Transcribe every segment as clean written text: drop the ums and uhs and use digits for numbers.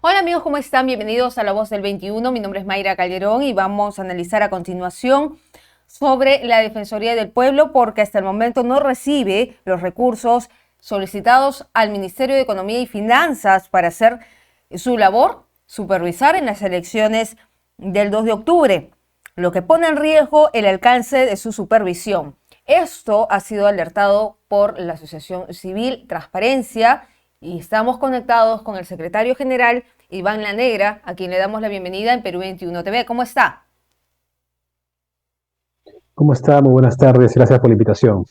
Hola amigos, ¿cómo están? Bienvenidos a La Voz del 21. Mi nombre es Mayra Calderón y vamos a analizar a continuación sobre la Defensoría del Pueblo porque hasta el momento no recibe los recursos solicitados al Ministerio de Economía y Finanzas para hacer su labor, supervisar en las elecciones del 2 de octubre, lo que pone en riesgo el alcance de su supervisión. Esto ha sido alertado por la Asociación Civil Transparencia y estamos conectados con el secretario general Iván La Negra, a quien le damos la bienvenida en Perú 21 TV. ¿Cómo está? ¿Cómo está? Muy buenas tardes. Gracias por la invitación.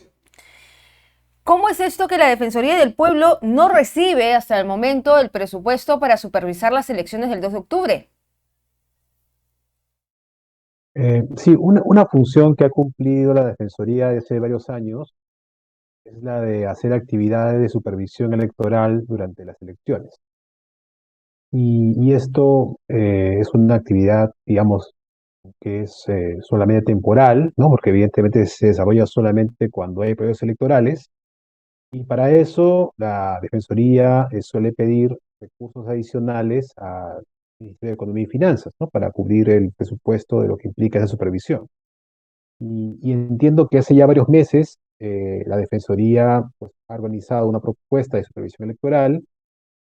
¿Cómo es esto que la Defensoría del Pueblo no recibe hasta el momento el presupuesto para supervisar las elecciones del 2 de octubre? Sí, una función que ha cumplido la Defensoría desde hace varios años es la de hacer actividades de supervisión electoral durante las elecciones. Y esto es una actividad, digamos, que es solamente temporal, ¿no? Porque evidentemente se desarrolla solamente cuando hay periodos electorales. Y para eso la Defensoría suele pedir recursos adicionales al Ministerio de Economía y Finanzas, ¿no? Para cubrir el presupuesto de lo que implica esa supervisión. Y entiendo que hace ya varios meses la Defensoría pues, ha organizado una propuesta de supervisión electoral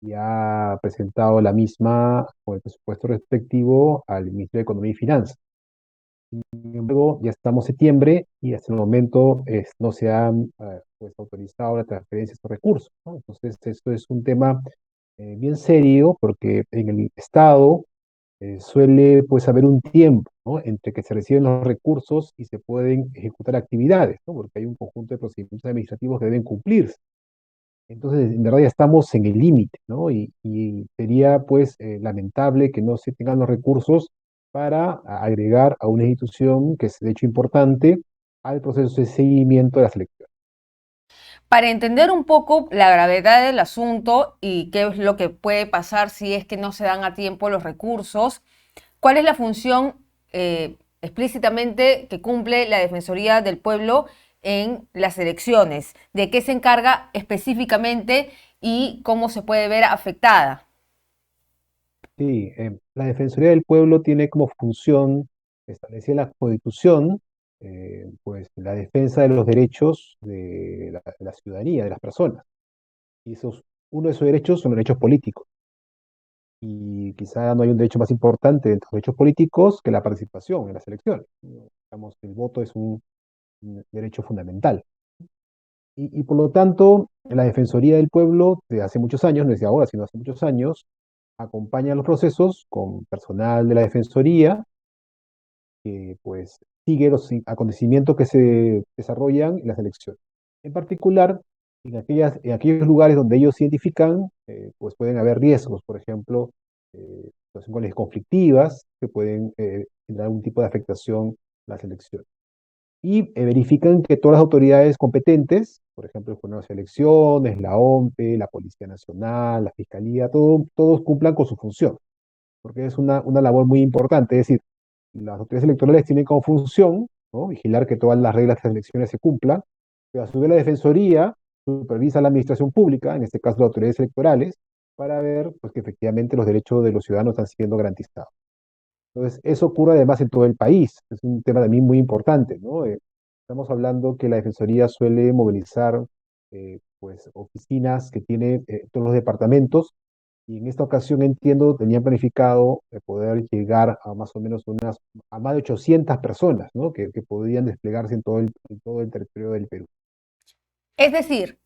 y ha presentado la misma con el presupuesto respectivo al Ministerio de Economía y Finanzas. Luego ya estamos en septiembre y hasta el momento no se han pues, autorizado la transferencia de estos recursos, ¿no? Entonces, esto es un tema bien serio porque en el Estado suele pues haber un tiempo, ¿no? Entre que se reciben los recursos y se pueden ejecutar actividades, ¿no? Porque hay un conjunto de procedimientos administrativos que deben cumplirse. Entonces, en verdad ya estamos en el límite, ¿no? Y sería pues lamentable que no se tengan los recursos para agregar a una institución que es de hecho importante al proceso de seguimiento de las elecciones. Para entender un poco la gravedad del asunto y qué es lo que puede pasar si es que no se dan a tiempo los recursos, ¿cuál es la función explícitamente que cumple la Defensoría del Pueblo en las elecciones? ¿De qué se encarga específicamente y cómo se puede ver afectada? Sí, la Defensoría del Pueblo tiene como función establecida en la Constitución, pues la defensa de los derechos de la ciudadanía, de las personas. Y uno de esos derechos son los derechos políticos. Y quizá no hay un derecho más importante de los derechos políticos que la participación en las elecciones. Digamos, el voto es un derecho fundamental. Y por lo tanto, la Defensoría del Pueblo, de hace muchos años, no es de ahora, sino hace muchos años, acompaña los procesos con personal de la Defensoría, que pues sigue los acontecimientos que se desarrollan en las elecciones. En particular, en aquellos lugares donde ellos identifican, pues pueden haber riesgos, por ejemplo, situaciones conflictivas que pueden generar algún tipo de afectación a las elecciones. Y verifican que todas las autoridades competentes, por ejemplo, el Jurado de Elecciones, la OMPE, la Policía Nacional, la Fiscalía, todos cumplan con su función, porque es una labor muy importante. Es decir, las autoridades electorales tienen como función, ¿no? Vigilar que todas las reglas de las elecciones se cumplan, pero a su vez la Defensoría supervisa la administración pública, en este caso las autoridades electorales, para ver pues, que efectivamente los derechos de los ciudadanos están siendo garantizados. Entonces, eso ocurre además en todo el país, es un tema también muy importante, ¿no? Estamos hablando que la Defensoría suele movilizar pues, oficinas que tiene todos los departamentos y en esta ocasión entiendo tenían planificado poder llegar a más o menos a más de 800 personas, ¿no? Que podían desplegarse en todo el territorio del Perú. Es decir,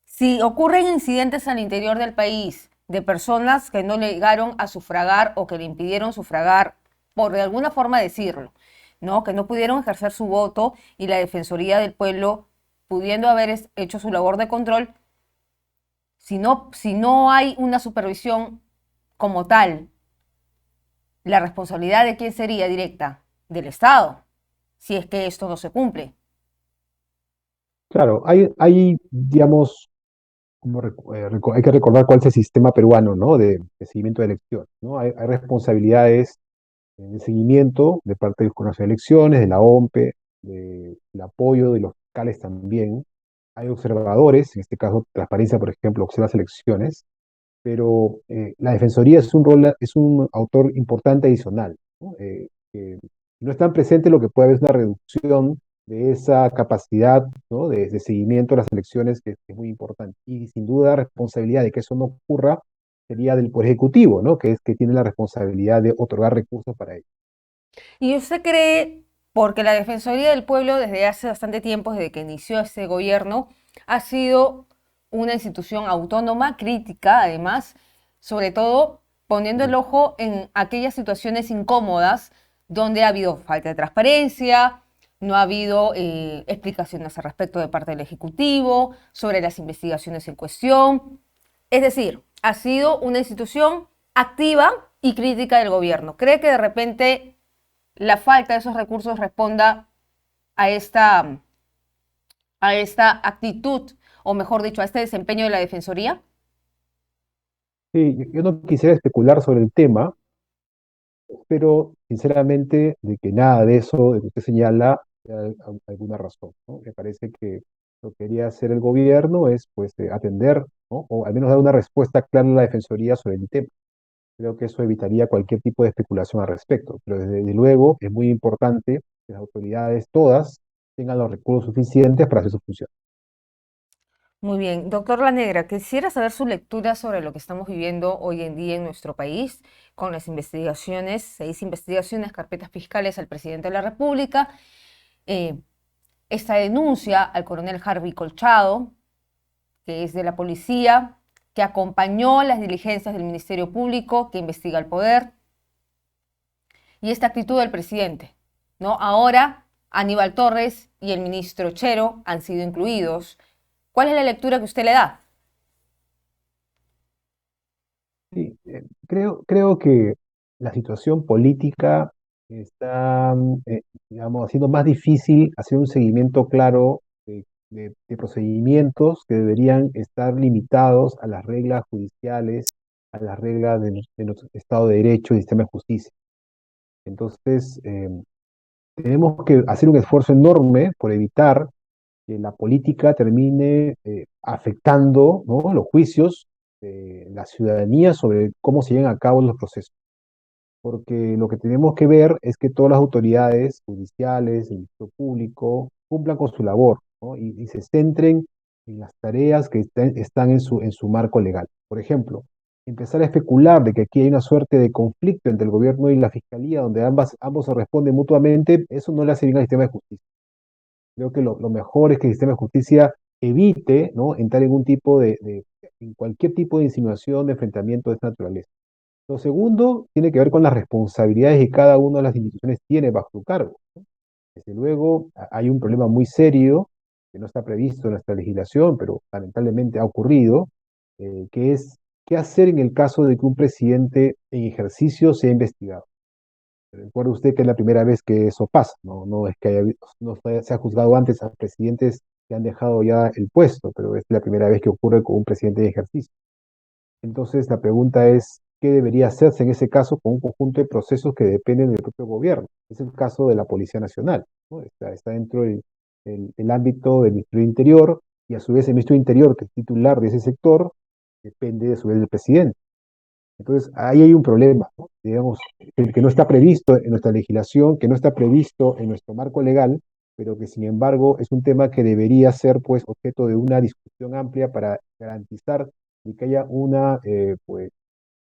si ocurren incidentes al interior del país de personas que no llegaron a sufragar o que le impidieron sufragar, por de alguna forma decirlo, ¿no? Que no pudieron ejercer su voto y la Defensoría del Pueblo, pudiendo haber hecho su labor de control, si no hay una supervisión como tal, la responsabilidad de quién sería directa, del Estado, si es que esto no se cumple. Claro, digamos, hay que recordar cuál es el sistema peruano, ¿no? De seguimiento de elecciones, ¿no? Hay responsabilidades en el seguimiento de parte del Consejo de Elecciones, de la OMPE, del apoyo de los fiscales también. Hay observadores, en este caso Transparencia, por ejemplo, observa las elecciones, pero la Defensoría es un rol, es un autor importante adicional, ¿no? Que si no están presentes, lo que puede haber es una reducción de esa capacidad, ¿no? de seguimiento a las elecciones, que es muy importante. Y sin duda, responsabilidad de que eso no ocurra sería del Poder Ejecutivo, ¿no? Que es que tiene la responsabilidad de otorgar recursos para ello. ¿Y usted cree, porque la Defensoría del Pueblo desde hace bastante tiempo, desde que inició este gobierno, ha sido una institución autónoma, crítica además, sobre todo poniendo el ojo en aquellas situaciones incómodas donde ha habido falta de transparencia, no ha habido explicaciones al respecto de parte del Ejecutivo, sobre las investigaciones en cuestión? Es decir, ha sido una institución activa y crítica del gobierno. ¿Cree que de repente la falta de esos recursos responda a esta actitud, o mejor dicho, a este desempeño de la Defensoría? Sí, yo no quisiera especular sobre el tema, pero sinceramente de que nada de eso de que usted señala hay alguna razón, ¿no? Me parece que lo que quería hacer el gobierno es pues atender, ¿no? O al menos dar una respuesta clara a la Defensoría sobre el tema. Creo que eso evitaría cualquier tipo de especulación al respecto, pero desde luego es muy importante que las autoridades todas tengan los recursos suficientes para hacer su función. Muy bien, doctor La Negra, quisiera saber su lectura sobre lo que estamos viviendo hoy en día en nuestro país con las investigaciones, 6 investigaciones, carpetas fiscales al presidente de la República, eh, esta denuncia al coronel Harvey Colchado, que es de la policía, que acompañó las diligencias del Ministerio Público, que investiga el poder, y esta actitud del presidente, ¿no? Ahora Aníbal Torres y el ministro Chero han sido incluidos. ¿Cuál es la lectura que usted le da? Sí, creo que la situación política está, digamos, haciendo más difícil hacer un seguimiento claro de procedimientos que deberían estar limitados a las reglas judiciales, a las reglas de nuestro Estado de Derecho y sistema de justicia. Entonces, tenemos que hacer un esfuerzo enorme por evitar que la política termine afectando, ¿no? los juicios de la ciudadanía sobre cómo se llevan a cabo los procesos. Porque lo que tenemos que ver es que todas las autoridades judiciales, el Ministerio Público, cumplan con su labor, ¿no? Y se centren en las tareas que están en su marco legal. Por ejemplo, empezar a especular de que aquí hay una suerte de conflicto entre el gobierno y la fiscalía, donde ambos se responden mutuamente, eso no le hace bien al sistema de justicia. Creo que lo mejor es que el sistema de justicia evite, ¿no? entrar en un tipo en cualquier tipo de insinuación, de enfrentamiento de esta naturaleza. Lo segundo tiene que ver con las responsabilidades que cada una de las instituciones tiene bajo su cargo. Desde luego, hay un problema muy serio que no está previsto en nuestra legislación, pero lamentablemente ha ocurrido, que es qué hacer en el caso de que un presidente en ejercicio sea investigado. Recuerde usted que es la primera vez que eso pasa, no es que no se ha juzgado antes a presidentes que han dejado ya el puesto, pero es la primera vez que ocurre con un presidente en ejercicio. Entonces, la pregunta es, ¿qué debería hacerse en ese caso con un conjunto de procesos que dependen del propio gobierno? Es el caso de la Policía Nacional, ¿no? Está dentro del ámbito del Ministerio del Interior, y a su vez el Ministro del Interior, que es titular de ese sector, depende a su vez del presidente. Entonces, ahí hay un problema, ¿no? Digamos, que no está previsto en nuestra legislación, que no está previsto en nuestro marco legal, pero que sin embargo es un tema que debería ser pues objeto de una discusión amplia para garantizar y que haya una pues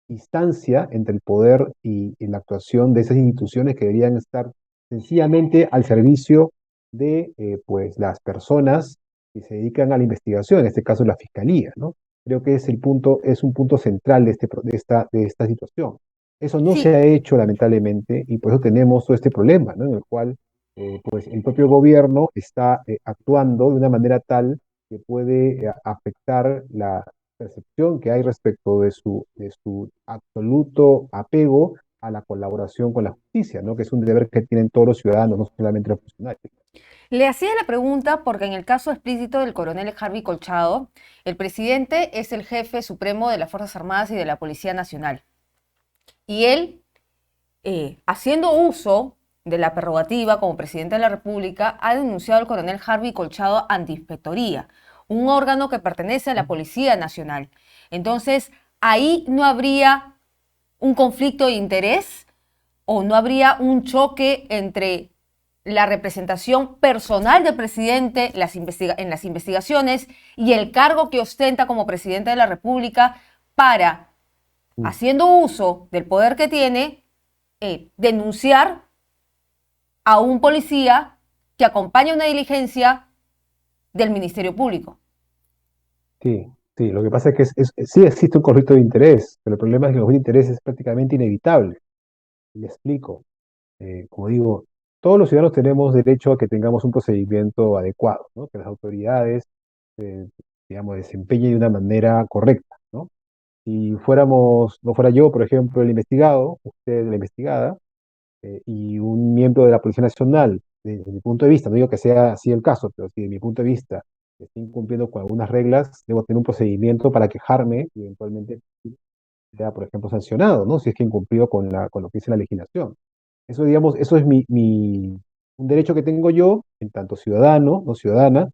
distancia entre el poder y la actuación de esas instituciones que deberían estar sencillamente al servicio de pues las personas que se dedican a la investigación, en este caso la fiscalía, ¿no? Creo que es un punto central de esta situación. Eso no se Sí, ha hecho lamentablemente y por eso tenemos todo este problema, ¿no? En el cual pues el propio gobierno está actuando de una manera tal que puede afectar la percepción que hay respecto de su absoluto apego a la colaboración con la justicia, ¿no? Que es un deber que tienen todos los ciudadanos, no solamente los funcionarios. le hacía la pregunta porque en el caso explícito del coronel Harvey Colchado, el presidente es el jefe supremo de las Fuerzas Armadas y de la Policía Nacional. Y él, haciendo uso de la prerrogativa como presidente de la República, ha denunciado al coronel Harvey Colchado ante Inspectoría, un órgano que pertenece a la Policía Nacional. Entonces, ahí no habría un conflicto de interés o no habría un choque entre la representación personal del presidente en las investigaciones y el cargo que ostenta como presidente de la República para, Mm. haciendo uso del poder que tiene, denunciar a un policía que acompaña una diligencia del Ministerio Público. Sí, sí, lo que pasa es que sí existe un conflicto de interés, pero el problema es que el conflicto de interés es prácticamente inevitable. Y le explico. Como digo, todos los ciudadanos tenemos derecho a que tengamos un procedimiento adecuado, ¿no? Que las autoridades, eh, digamos, desempeñen de una manera correcta, ¿no? Si fuéramos, no fuera yo, por ejemplo, el investigado, usted la investigada, y un miembro de la Policía Nacional, desde mi punto de vista, no digo que sea así el caso, pero si de mi punto de vista estoy incumpliendo con algunas reglas, debo tener un procedimiento para quejarme y eventualmente sea, por ejemplo, sancionado, ¿no? Si es que incumplió con lo que dice la legislación. Eso, digamos, eso es un derecho que tengo yo, en tanto ciudadano, no ciudadana,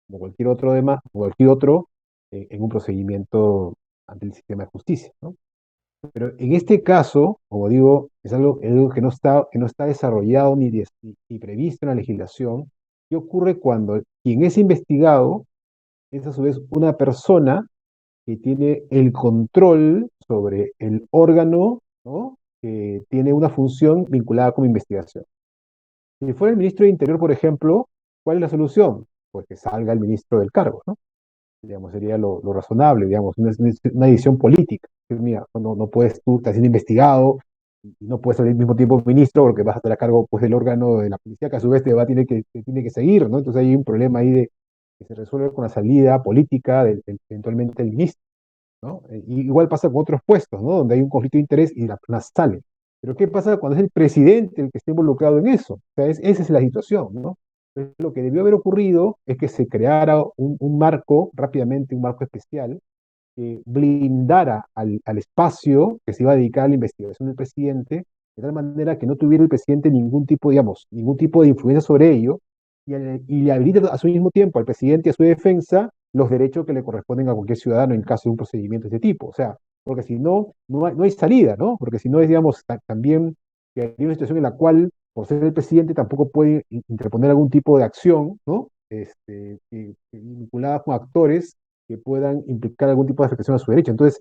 como cualquier otro demás, como cualquier otro, en un procedimiento ante el sistema de justicia, ¿no? Pero en este caso, como digo, es algo que no está desarrollado ni previsto en la legislación. ¿Qué ocurre cuando quien es investigado es a su vez una persona que tiene el control sobre el órgano, ¿no? Que tiene una función vinculada con investigación? Si fuera el ministro de Interior, por ejemplo, ¿cuál es la solución? Pues que salga el ministro del cargo, ¿no? Digamos, sería lo razonable, digamos, una decisión política. Mira, no puedes, tú estás siendo investigado y no puedes ser al mismo tiempo ministro porque vas a estar a cargo pues, del órgano de la policía que a su vez te tiene que seguir, ¿no? Entonces hay un problema ahí de que se resuelve con la salida política eventualmente del ministro, ¿no? Y igual pasa con otros puestos, ¿no? Donde hay un conflicto de interés y la persona sale. Pero ¿qué pasa cuando es el presidente el que está involucrado en eso? O sea, esa es la situación, ¿no? Entonces, lo que debió haber ocurrido es que se creara un marco, rápidamente un marco especial, que blindara al espacio que se iba a dedicar a la investigación del presidente, de tal manera que no tuviera el presidente ningún tipo, digamos, ningún tipo de influencia sobre ello, y le habilita a su mismo tiempo al presidente y a su defensa los derechos que le corresponden a cualquier ciudadano en caso de un procedimiento de este tipo. O sea, porque si no, no hay salida, ¿no? Porque si no es, digamos, también que hay una situación en la cual, por ser el presidente, tampoco puede interponer algún tipo de acción, ¿no? Vinculada con actores que puedan implicar algún tipo de afectación a su derecho. Entonces,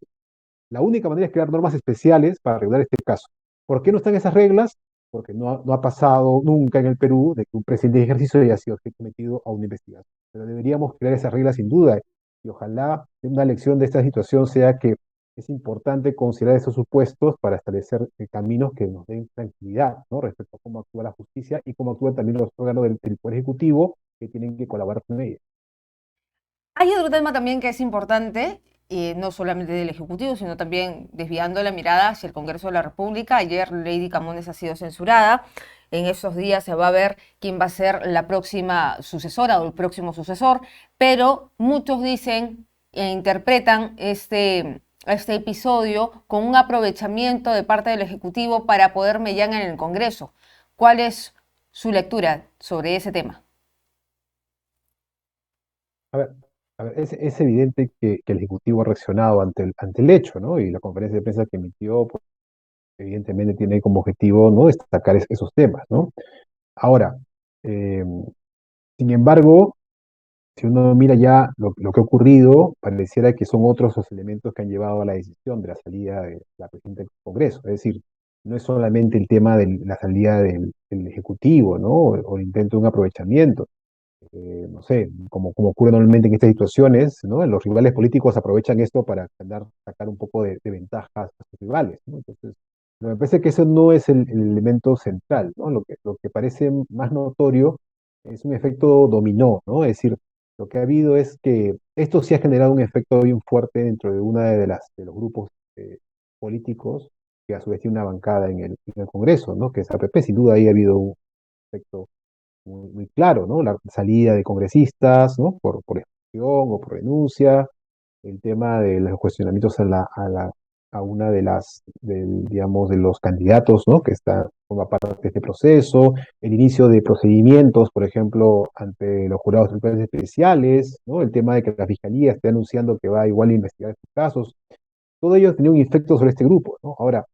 la única manera es crear normas especiales para regular este caso. ¿Por qué no están esas reglas? Porque no ha pasado nunca en el Perú de que un presidente de ejercicio haya sido sometido a una investigación. Pero deberíamos crear esas reglas sin duda. Y ojalá una lección de esta situación sea que es importante considerar esos supuestos para establecer caminos que nos den tranquilidad, ¿no? Respecto a cómo actúa la justicia y cómo actúan también los órganos del Poder Ejecutivo que tienen que colaborar con ella. Hay otro tema también que es importante, no solamente del Ejecutivo, sino también desviando la mirada hacia el Congreso de la República. Ayer Lady Camones ha sido censurada. En estos días se va a ver quién va a ser la próxima sucesora o el próximo sucesor, pero muchos dicen e interpretan este episodio con un aprovechamiento de parte del Ejecutivo para poder mellar en el Congreso. ¿Cuál es su lectura sobre ese tema? A ver, es evidente que el Ejecutivo ha reaccionado ante el hecho, ¿no? Y la conferencia de prensa que emitió, pues, evidentemente tiene como objetivo, ¿no? Destacar esos temas, ¿no? Ahora, eh, sin embargo, si uno mira ya lo que ha ocurrido, pareciera que son otros los elementos que han llevado a la decisión de la salida de la presidenta del Congreso. Es decir, no es solamente el tema de la salida del Ejecutivo, ¿no? O el intento de un aprovechamiento, no sé, como ocurre normalmente en estas situaciones, ¿no? Los rivales políticos aprovechan esto para sacar un poco de ventajas a sus rivales, ¿no? Entonces, pero me parece que eso no es el elemento central, ¿no? Lo que parece más notorio es un efecto dominó, ¿no? Es decir, lo que ha habido es que esto sí ha generado un efecto bien fuerte dentro de una de los grupos políticos que a su vez tiene una bancada en el Congreso, ¿no? Que es APP. Sin duda ahí ha habido un efecto muy claro, ¿no? La salida de congresistas, ¿no? Por expulsión o por renuncia, el tema de los cuestionamientos a una digamos, de los candidatos, ¿no? Que forma parte de este proceso, el inicio de procedimientos, por ejemplo, ante los jurados tribunales especiales, ¿no? El tema de que la Fiscalía esté anunciando que va igual a investigar estos casos. todo ello tenía un efecto sobre este grupo, ¿no? Ahora,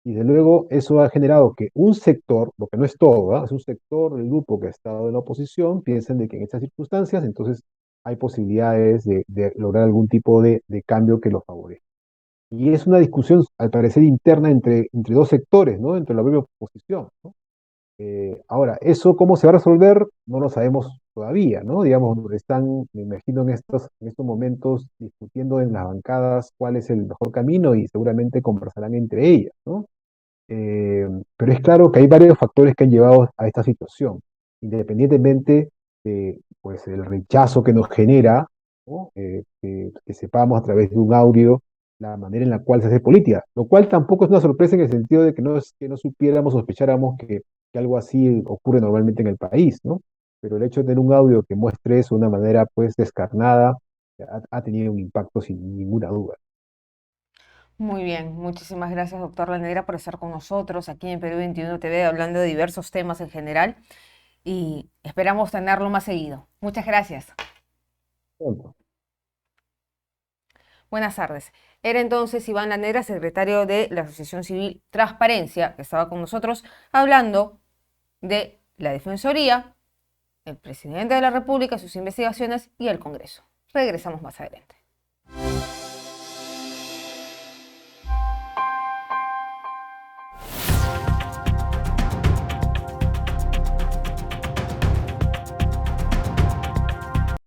y de luego eso ha generado que un sector, lo que no es todo, ¿ah? Es un sector del grupo que ha estado en la oposición, piensen de que en estas circunstancias, entonces hay posibilidades de lograr algún tipo de cambio que lo favorezca. Y es una discusión, al parecer, interna entre dos sectores, ¿no? Entre la propia oposición, ¿no? Ahora, ¿eso cómo se va a resolver? No lo sabemos todavía, ¿no? Digamos, están, me imagino, en estos momentos discutiendo en las bancadas cuál es el mejor camino y seguramente conversarán entre ellas, ¿no? Eh, pero es claro que hay varios factores que han llevado a esta situación, independientemente de pues, el rechazo que nos genera, ¿no? Que sepamos a través de un audio la manera en la cual se hace política, lo cual tampoco es una sorpresa en el sentido de que no supiéramos, sospecháramos que algo así ocurre normalmente en el país, ¿no? Pero el hecho de tener un audio que muestre eso de una manera pues descarnada ha tenido un impacto sin ninguna duda. Muy bien, muchísimas gracias, doctor Lanera, por estar con nosotros aquí en Perú 21 TV hablando de diversos temas en general y esperamos tenerlo más seguido. Muchas gracias. Punto. Buenas tardes. Era entonces Iván Lanera, secretario de la Asociación Civil Transparencia, que estaba con nosotros hablando de la Defensoría, el presidente de la República, sus investigaciones y el Congreso. Regresamos más adelante.